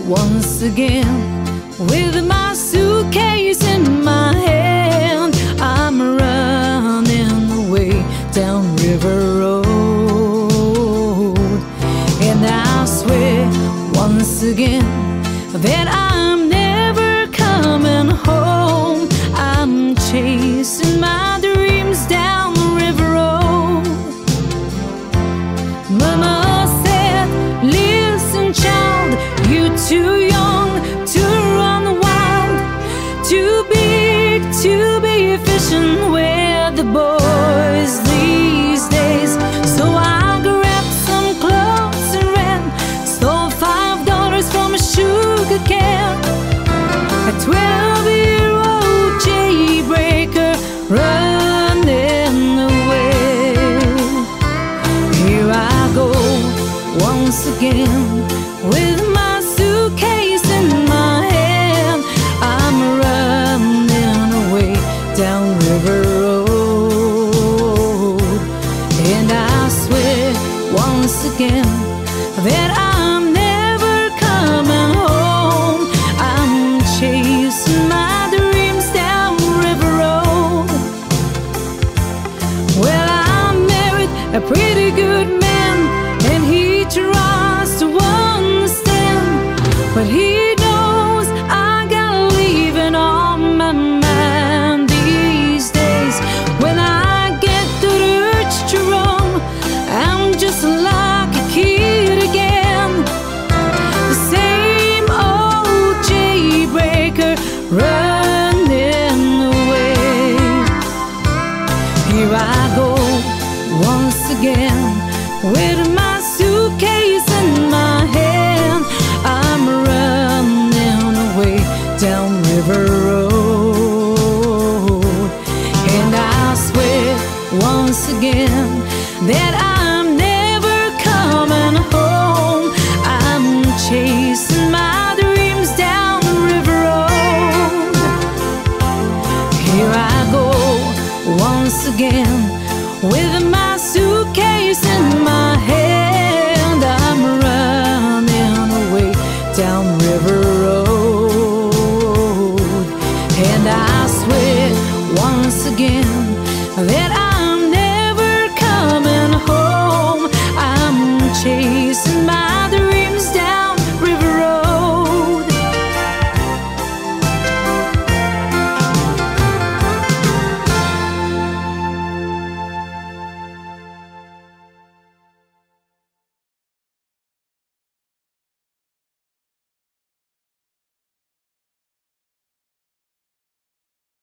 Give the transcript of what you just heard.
once again with my suitcase in my hand. I'm running away down River Road, and I swear once again that I'm never coming home. I'm chasing my dreams down the river road. Mama said, listen child, you're too young to run wild, too big to be fishing with the boys these days. So I grabbed some clothes and ran, stole $5 from a sugar can. A 12-year-old jaybreaker running away. Here I go once again with my suitcase in my hand. I'm running away down River Road, and I swear once again that I'm never coming home. I'm chasing my dreams down River Road. Well, I married a pretty good man, and he tries to understand, but he knows I got leaving on my mind these days. When I get the urge to run, I'm just like a kid again, the same old jaybreaker running away. Here I go once again with my suitcase in my hand. I'm running away down River Road, and I swear once again that I'm never coming home. I'm chasing my dreams down the river road. Here I go once again with my suitcase in my hand. I'm running away down River Road, and I swear once again that